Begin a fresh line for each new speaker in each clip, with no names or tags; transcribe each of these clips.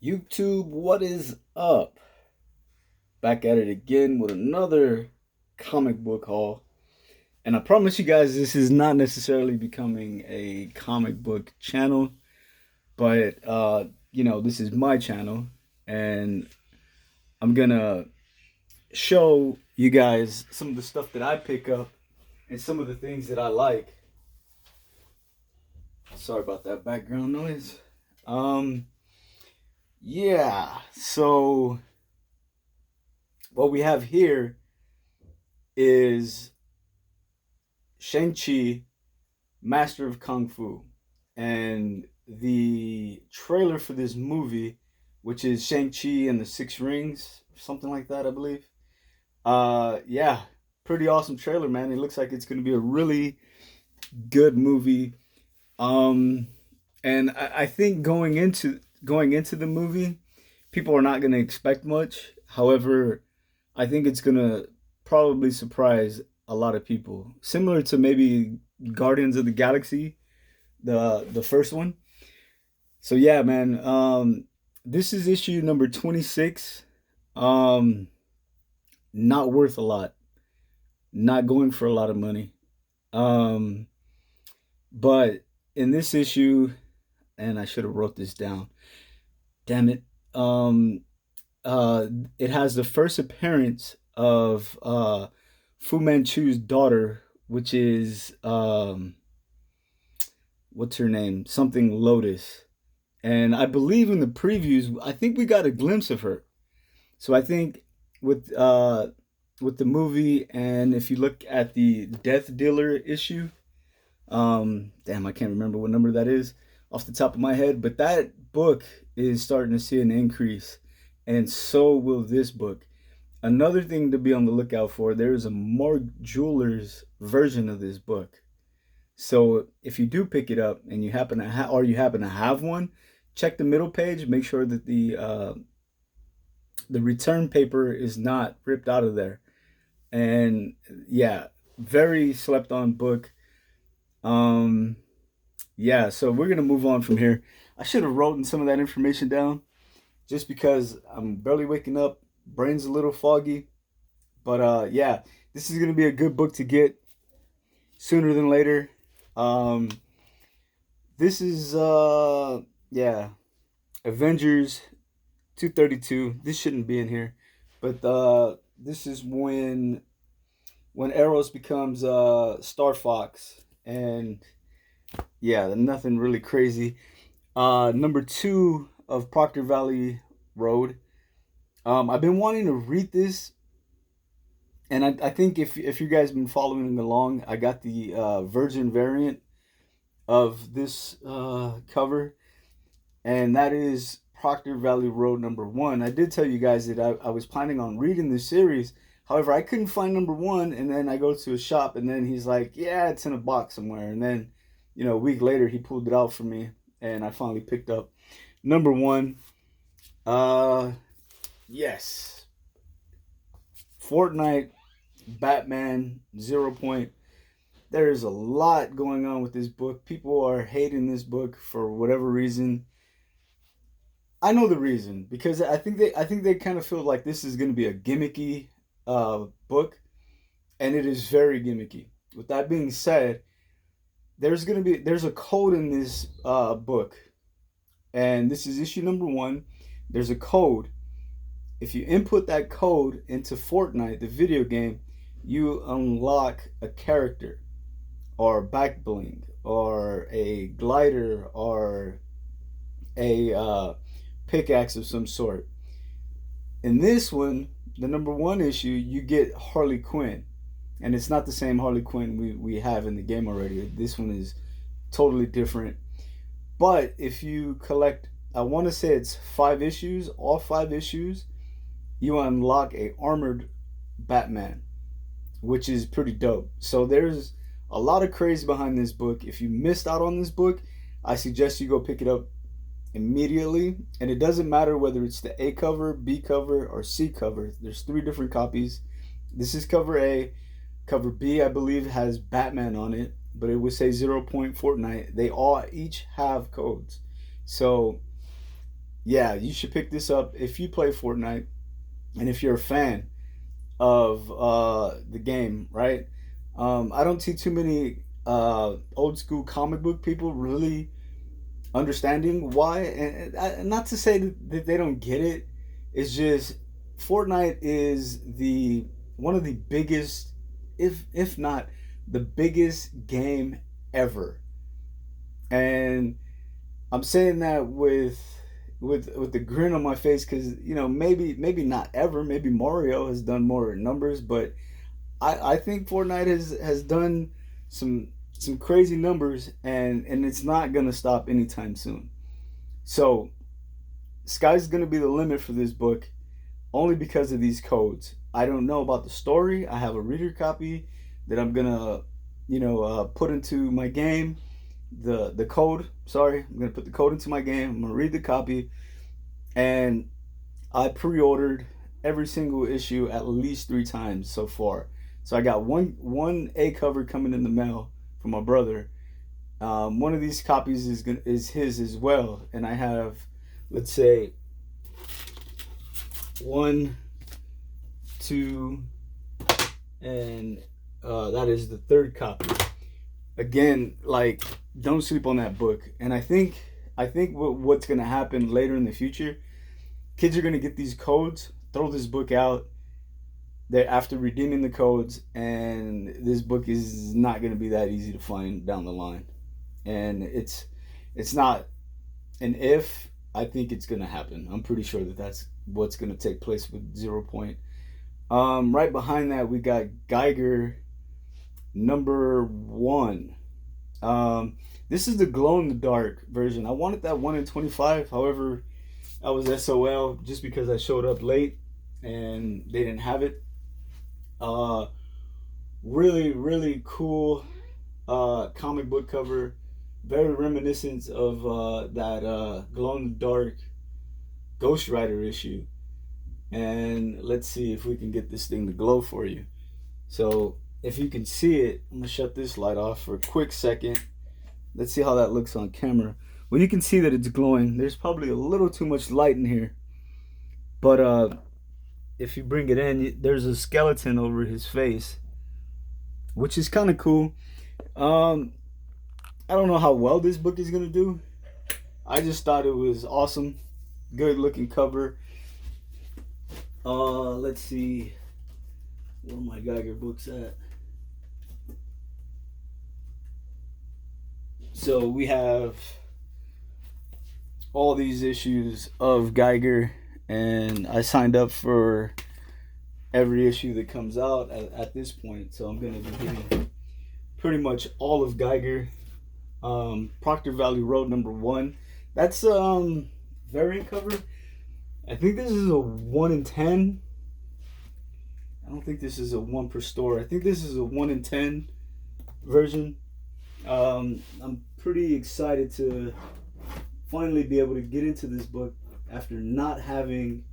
YouTube, what is up? Back at it again with another comic book haul. And I promise you guys, this is not necessarily becoming a comic book channel, but this is my channel, and I'm gonna show you guys some of the stuff that I pick up and some of the things that I like. Sorry about that background noise. Um, yeah, so what we have here is Shang-Chi, Master of Kung Fu. And the trailer for this movie, which is Shang-Chi and the Six Rings, something like that, I believe. Yeah, pretty awesome trailer, man. It looks like it's going to be a really good movie. Um, and I think going into the movie, people are not going to expect much. However, I think it's going to probably surprise a lot of people. Similar to maybe Guardians of the Galaxy, the first one. So yeah, man. This is issue number 26. Um, Not worth a lot. Not going for a lot of money. Um, but in this issue, and I should have wrote this down. Damn it. Um, uh, it has the first appearance of Fu Manchu's daughter, which is what's her name? Something Lotus. And I believe in the previews, I think we got a glimpse of her. So I think with uh with the movie, and if you look at the Death Dealer issue, damn, I can't remember what number that is off the top of my head, but that book is starting to see an increase, and so will this book. Another thing to be on the lookout for, there is a Mark Jewelers version of this book. So if you do pick it up and you happen to have one, check the middle page. Make sure that the return paper is not ripped out of there. And yeah, very slept on book. Um, yeah, so we're gonna move on from here. I should have written some of that information down just because I'm barely waking up, brain's a little foggy. But yeah, this is gonna be a good book to get sooner than later. Um, this is yeah, Avengers 232. This shouldn't be in here, but this is when Eros becomes Star Fox, and yeah, nothing really crazy. Number two of Proctor Valley Road. I've been wanting to read this, and I think if you guys been following along, I got the Virgin variant of this cover, and that is Proctor Valley Road number one. I did tell you guys that I was planning on reading this series. However, I couldn't find number one, and then I go to a shop, and then he's like, "Yeah, it's in a box somewhere." And then, a week later, he pulled it out for me, and I finally picked up number one. Uh, yes, Fortnite, Batman, Zeropoint. There is a lot going on with this book. People are hating this book for whatever reason. I know the reason because I think they kind of feel like this is going to be a gimmicky book, and it is very gimmicky. With that being said, there's a code in this book, and this is issue number one. There's a code. If you input that code into Fortnite, the video game, you unlock a character, or back bling, or a glider, or a pickaxe of some sort. In this one, the number one issue, you get Harley Quinn. And it's not the same Harley Quinn we have in the game already. This one is totally different. But if you collect, I want to say it's 5 issues, all 5 issues, you unlock a armored Batman, which is pretty dope. So there's a lot of craze behind this book. If you missed out on this book, I suggest you go pick it up immediately. And it doesn't matter whether it's the A cover, B cover, or C cover. There's 3 different copies. This is cover A. Cover B, I believe, has Batman on it, but it would say Zeropoint Fortnite. They all each have codes. So yeah, you should pick this up if you play Fortnite and if you're a fan of the game, right? I don't see too many old school comic book people really understanding why, and not to say that they don't get it. It's just Fortnite is the one of the biggest, if not the biggest game ever, and I'm saying that with the grin on my face because maybe not ever. Maybe Mario has done more numbers, but I think Fortnite has done some some crazy numbers, and it's not gonna stop anytime soon. So sky's gonna be the limit for this book only because of these codes. I don't know about the story. I have a reader copy that I'm gonna put into my game. The code. Sorry, I'm gonna put the code into my game. I'm gonna read the copy, and I pre-ordered every single issue at least 3 times so far. So I got one A cover coming in the mail from my brother. One of these copies is his as well, and I have, let's say, one, two, and that is the third copy. Again, like, don't sleep on that book. And I think what's gonna happen later in the future, kids are gonna get these codes, throw this book out. They're after redeeming the codes, and this book is not gonna be that easy to find down the line. And it's not an if. I think it's gonna happen. I'm pretty sure that that's what's gonna take place with Zeropoint. Right behind that, we got Geiger #1. Um, this is the glow in the dark version. I wanted that 1 in 25. However, I was SOL just because I showed up late and they didn't have it. Uh, really, really cool comic book cover. Very reminiscent of that glow in the dark Ghost Rider issue. And let's see if we can get this thing to glow for you. So if you can see it, I'm gonna shut this light off for a quick second. Let's see how that looks on camera. Well, you can see that it's glowing. There's probably a little too much light in here, but if you bring it in, there's a skeleton over his face, which is kind of cool. Um, I don't know how well this book is gonna do. I just thought it was awesome, good looking cover. Let's see where my Geiger books at. So we have all these issues of Geiger, and I signed up for every issue that comes out at this point. So I'm gonna be getting pretty much all of Geiger. Proctor Valley Road #1. That's variant cover. I think this is a 1 in 10. I don't think this is a 1 per store. I think this is a 1 in 10 version. I'm pretty excited to finally be able to get into this book after not having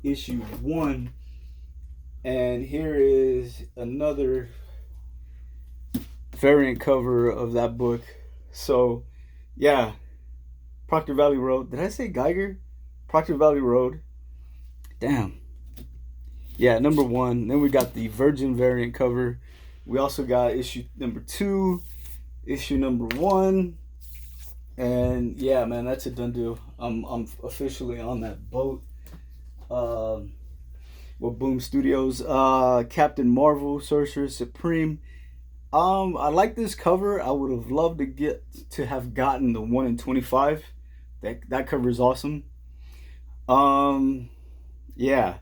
issue 1. And here is another variant cover of that book. So, yeah, Proctor Valley Road. Did I say Geiger? Proctor Valley Road. Damn. Yeah, #1. Then we got the Virgin variant cover. We also got issue #2, issue #1, and yeah, man, that's a done deal. I'm officially on that boat. With Boom Studios. Captain Marvel, Sorcerer Supreme. I like this cover. I would have loved to have gotten the 1 in 25. That cover is awesome. Yeah.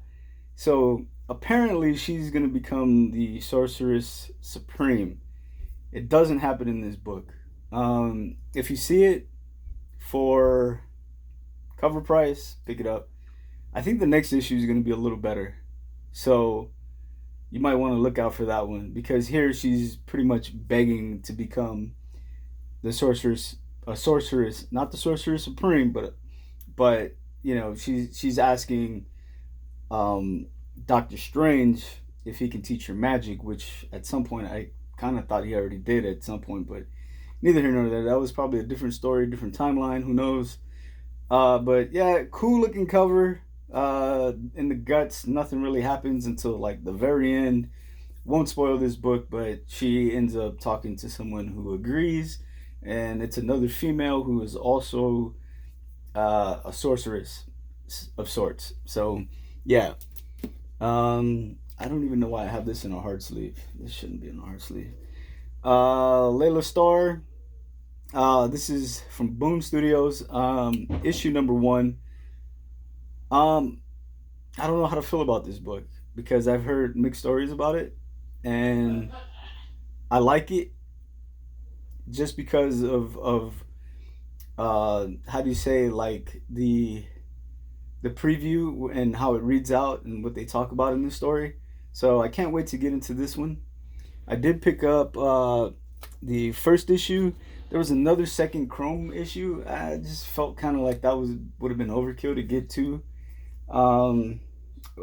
So apparently she's gonna become the Sorceress Supreme. It doesn't happen in this book. If you see it for cover price, pick it up. I think the next issue is gonna be a little better. So you might want to look out for that one, because here she's pretty much begging to become the sorceress, not the Sorceress Supreme, but she's asking Doctor Strange if he can teach her magic, which at some point I kind of thought he already did at some point, but neither here nor there. That was probably a different story, different timeline, who knows. But yeah, cool looking cover. In the guts, nothing really happens until like the very end. Won't spoil this book, but she ends up talking to someone who agrees, and it's another female who is also a sorceress of sorts. So, yeah. I don't even know why I have this in a hard sleeve. This shouldn't be in a hard sleeve. Layla Starr. This is from Boom Studios. Issue number 1. Um, I don't know how to feel about this book because I've heard mixed stories about it, and I like it just because of how do you say, like the preview and how it reads out and what they talk about in the story. So I can't wait to get into this one. I did pick up the first issue. There was another second Chrome issue. I just felt kind of like that would have been overkill to get to. Um,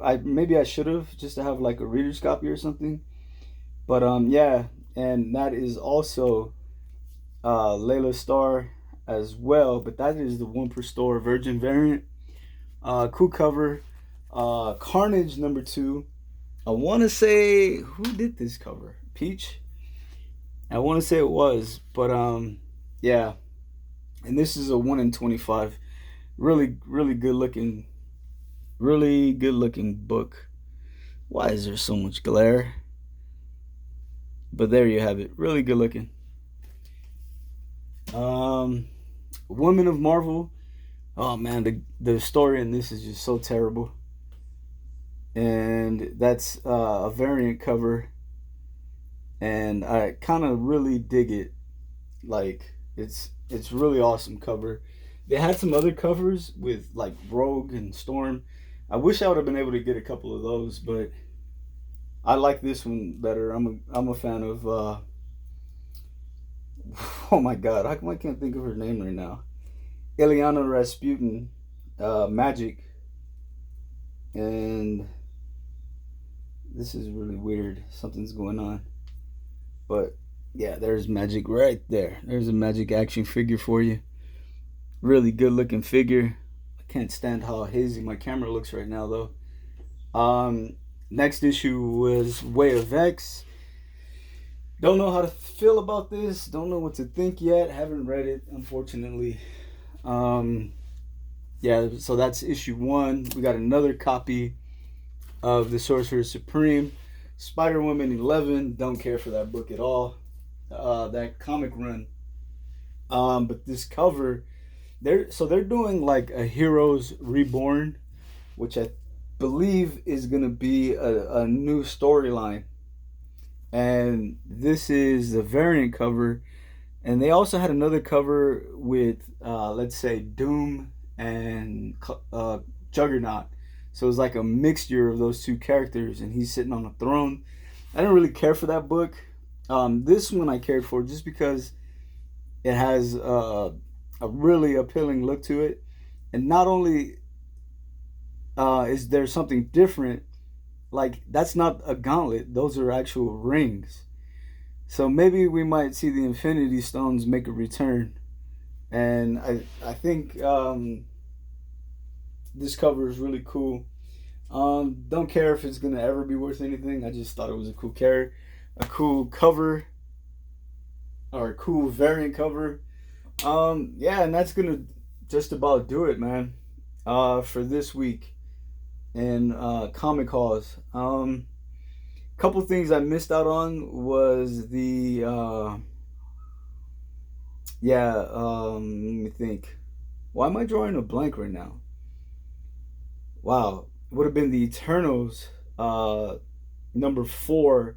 I maybe I should have just to have like a reader's copy or something. But yeah, and that is also Layla Star as well. But that is the one per store Virgin variant. Cool cover. Carnage number 2. I want to say, who did this cover? Peach. I want to say it was, but yeah. And this is a 1 in 25. Really good looking book. Why is there so much glare? But there you have it. Really good looking. Women of Marvel. Oh man, the story in this is just so terrible. And that's a variant cover, and I kind of really dig it. Like it's really awesome cover. They had some other covers with like Rogue and Storm. I wish I would have been able to get a couple of those, but I like this one better. I'm a fan of oh my god, how come I can't think of her name right now? Ileana Rasputin, Magic, and this is really weird. Something's going on. But yeah, there's Magic right there. There's a Magic action figure for you. Really good looking figure. I can't stand how hazy my camera looks right now though. Next issue was Way of X. Don't know how to feel about this. Don't know what to think yet. Haven't read it, unfortunately. Yeah, so that's issue 1. We got another copy of The Sorcerer Supreme. Spider Woman 11. Don't care for that book at all. That comic run. But this cover, they're doing like a Heroes Reborn, which I believe is gonna be a new storyline. And this is the variant cover, and they also had another cover with let's say Doom and Juggernaut. So it's like a mixture of those two characters, and he's sitting on a throne. I didn't really care for that book. This one I cared for just because it has a really appealing look to it, and not only is there something different, like that's not a gauntlet; those are actual rings. So maybe we might see the Infinity Stones make a return, and I think this cover is really cool. Don't care if it's gonna ever be worth anything. I just thought it was a cool cover, or a cool variant cover. Yeah, and that's gonna just about do it, man. For this week in comic hauls. Couple things I missed out on was the yeah. Let me think. Why am I drawing a blank right now? Wow, it would have been the Eternals number 4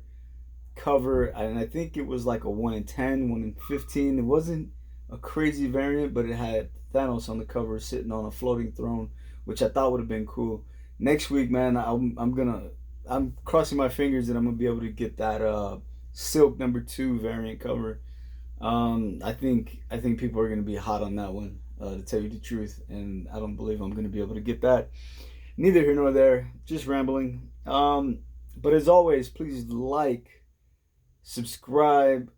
cover, and I think it was like a 1 in 10, 1 in 15. It wasn't a crazy variant, but it had Thanos on the cover sitting on a floating throne, which I thought would have been cool. Next week, man, I'm crossing my fingers that I'm gonna be able to get that Silk number 2 variant cover. I think people are gonna be hot on that one, to tell you the truth, and I don't believe I'm gonna be able to get that. Neither here nor there, just rambling. But as always, please like, subscribe.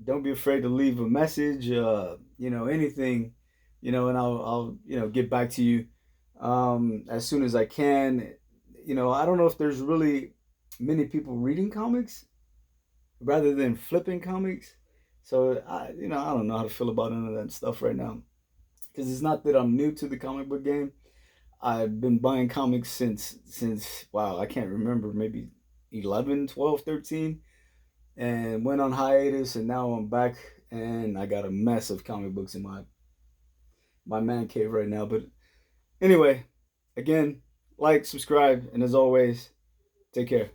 Don't be afraid to leave a message. Anything, and I'll get back to you as soon as I can. I don't know if there's really many people reading comics rather than flipping comics. So I don't know how to feel about any of that stuff right now, because it's not that I'm new to the comic book game. I've been buying comics since wow, I can't remember, maybe 11, 12, 13, and went on hiatus, and now I'm back, and I got a mess of comic books in my man cave right now. But anyway, again, like, subscribe, and as always, take care.